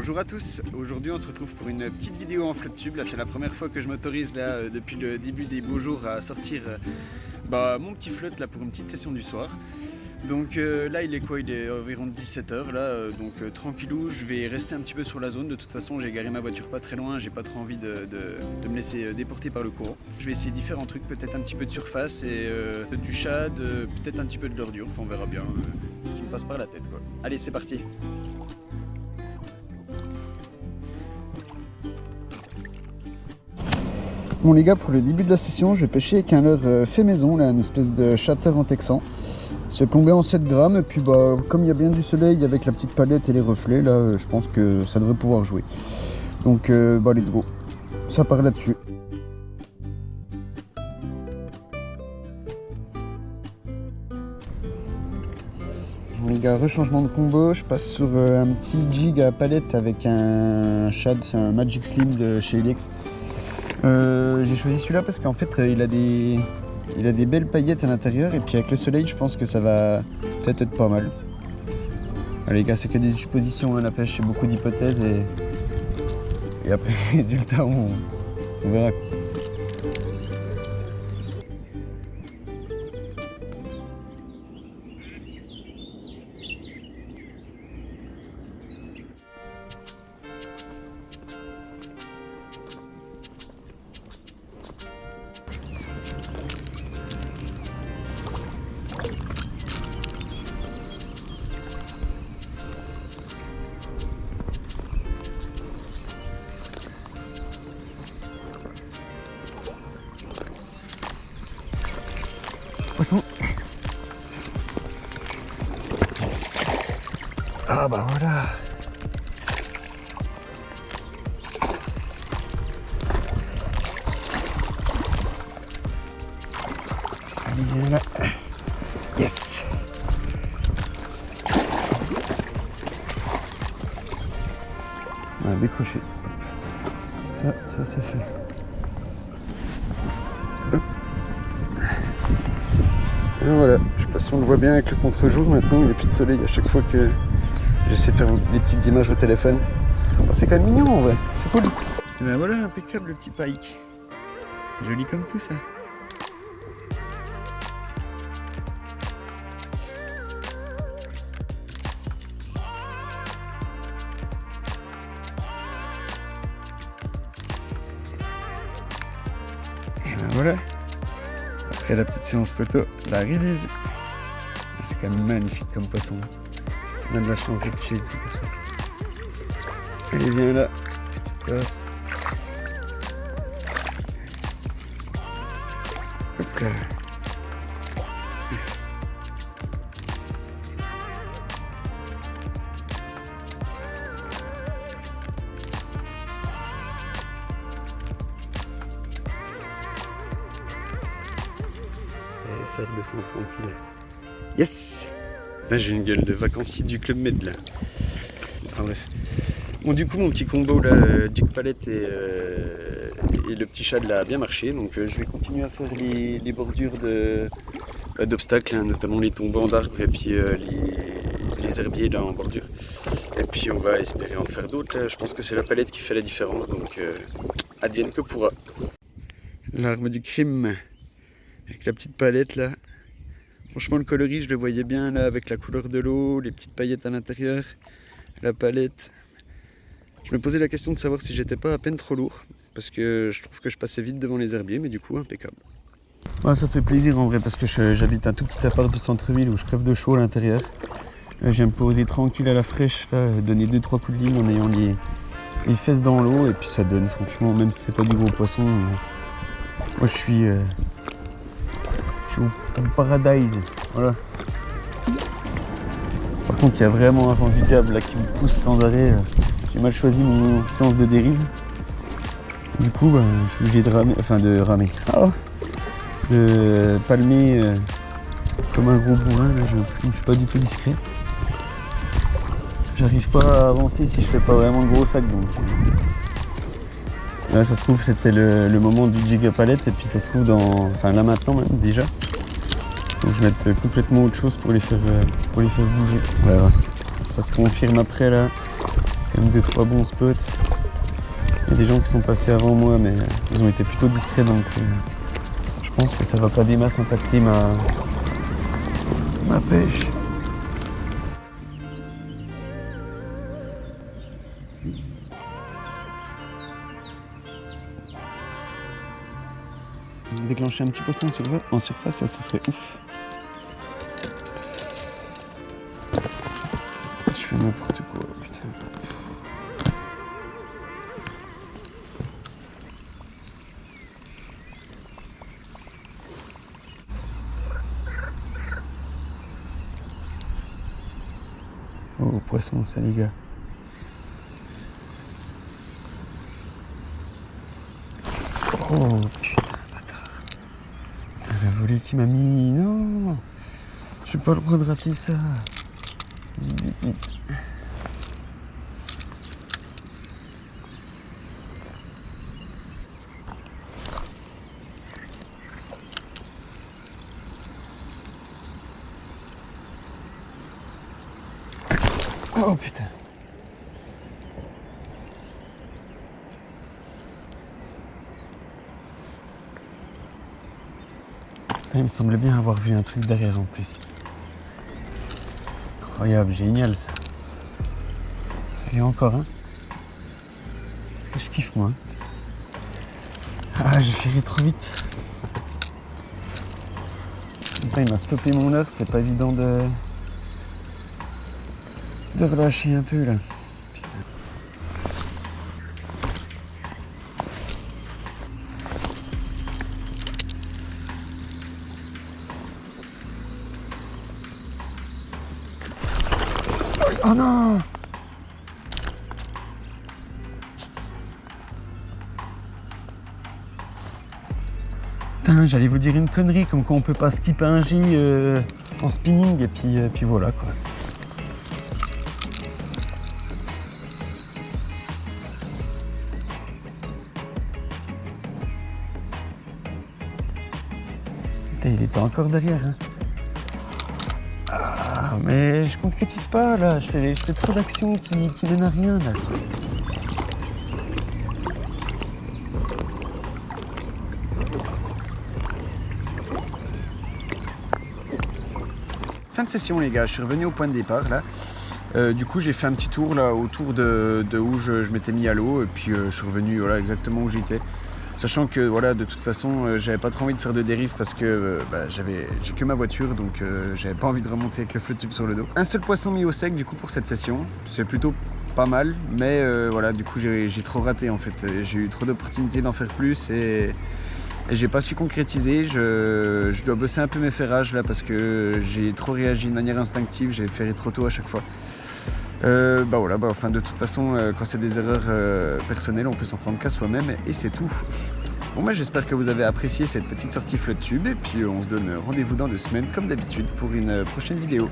Bonjour à tous, aujourd'hui on se retrouve pour une petite vidéo en flotte tube. Là c'est la première fois que je m'autorise là depuis le début des beaux jours à sortir mon petit flotte là pour une petite session du soir. Donc là il est quoi? Il est environ 17h là, donc tranquillou, je vais rester un petit peu sur la zone. De toute façon j'ai garé ma voiture pas très loin, j'ai pas trop envie de me laisser déporter par le courant. Je vais essayer différents trucs, peut-être un petit peu de surface et du shad, peut-être un petit peu de l'ordure, enfin on verra bien ce qui me passe par la tête quoi. Allez c'est parti. Bon les gars, pour le début de la session, je vais pêcher avec un leurre fait maison, là, une espèce de shatter en texan. C'est plombé en 7 grammes et puis comme il y a bien du soleil avec la petite palette et les reflets, là je pense que ça devrait pouvoir jouer. Donc let's go, ça part là-dessus. Les gars, rechangement de combo, je passe sur un petit jig à palette avec un shad, c'est un Magic Slim de chez Elex. J'ai choisi celui-là parce qu'en fait il a des belles paillettes à l'intérieur et puis avec le soleil je pense que ça va peut-être être pas mal. Alors, les gars, c'est que des suppositions, hein, la pêche c'est beaucoup d'hypothèses et après résultat on verra. Poisson. Ah bah voilà. Allez, viens là. Yes. On a décroché. Ça c'est fait. Hop. Et voilà, je sais pas si on le voit bien avec le contre-jour maintenant, il n'y a plus de soleil à chaque fois que j'essaie de faire des petites images au téléphone. Oh, c'est quand même mignon en vrai, c'est cool. Et ben voilà, impeccable le petit pike. Joli comme tout ça. Et ben voilà. Après la petite séance photo, la release. C'est quand même magnifique comme poisson. On a de la chance de pêcher des trucs comme ça. Allez, viens là, petite casse. Hop là. Et ça redescend tranquille. Yes! Là j'ai une gueule de vacancier du Club Med là. Enfin bref. Bon du coup mon petit combo là, jig palette et le petit shad là a bien marché. Donc je vais continuer à faire les bordures d'obstacles, hein, notamment les tombants d'arbres et puis les herbiers là en bordure. Et puis on va espérer en faire d'autres. Je pense que c'est la palette qui fait la différence, donc advienne que pourra. L'arme du crime avec la petite palette là. Franchement le coloris je le voyais bien là avec la couleur de l'eau, les petites paillettes à l'intérieur, la palette. Je me posais la question de savoir si j'étais pas à peine trop lourd, parce que je trouve que je passais vite devant les herbiers, mais du coup impeccable. Ouais, ça fait plaisir en vrai parce que j'habite un tout petit appart du centre-ville où je crève de chaud à l'intérieur. Là, je viens me poser tranquille à la fraîche, là, donner 2-3 coups de ligne en ayant les fesses dans l'eau et puis ça donne franchement, même si c'est pas du gros poisson, moi je suis au paradise, voilà. Par contre il y a vraiment un vent du diable là qui me pousse sans arrêt. J'ai mal choisi mon sens de dérive. Du coup je suis obligé de palmer comme un gros bourrin là. J'ai l'impression que je suis pas du tout discret. J'arrive pas à avancer si je fais pas vraiment de gros sacs donc. Là ça se trouve c'était le moment du jig à palette et puis ça se trouve là maintenant même déjà. Donc je vais mettre complètement autre chose pour les faire bouger. Ouais. Ça se confirme après là. quand même 2-3 bons spots. Il y a des gens qui sont passés avant moi, mais ils ont été plutôt discrets, donc je pense que ça va pas des masses impacter ma pêche. Déclencher un petit poisson en surface, ça ce serait ouf. Je fais n'importe quoi, putain. Oh, poisson, ça les gars. Oh putain, bâtard. Putain, la volée qui m'a mis. Non, j'ai pas le droit de rater ça. Vite, vite, vite. Oh putain. Putain, il me semblait bien avoir vu un truc derrière en plus. Incroyable, génial ça. Et encore un. Parce que je kiffe moi. Ah, j'ai ferré trop vite. Putain, il m'a stoppé mon heure, c'était pas évident de relâcher un peu là. Putain. Oh non! Putain, j'allais vous dire une connerie, comme quoi on peut pas skipper un J en spinning et puis voilà quoi. Putain, il était encore derrière. Hein. Ah, mais je concrétise pas là, je fais trop d'actions qui mènent à rien là. Fin de session les gars, je suis revenu au point de départ là. Du coup j'ai fait un petit tour là autour de où je m'étais mis à l'eau et puis je suis revenu voilà, exactement où j'étais. Sachant que voilà, de toute façon j'avais pas trop envie de faire de dérive parce que j'ai que ma voiture donc j'avais pas envie de remonter avec le flotte tube sur le dos. Un seul poisson mis au sec du coup pour cette session, c'est plutôt pas mal mais voilà du coup j'ai trop raté en fait. J'ai eu trop d'opportunités d'en faire plus et j'ai pas su concrétiser. Je dois bosser un peu mes ferrages là parce que j'ai trop réagi de manière instinctive, j'ai ferré trop tôt à chaque fois. Enfin de toute façon quand c'est des erreurs personnelles on peut s'en prendre qu'à soi-même et c'est tout. Bon moi j'espère que vous avez apprécié cette petite sortie flotte tube et puis on se donne rendez-vous dans 2 semaines comme d'habitude pour une prochaine vidéo.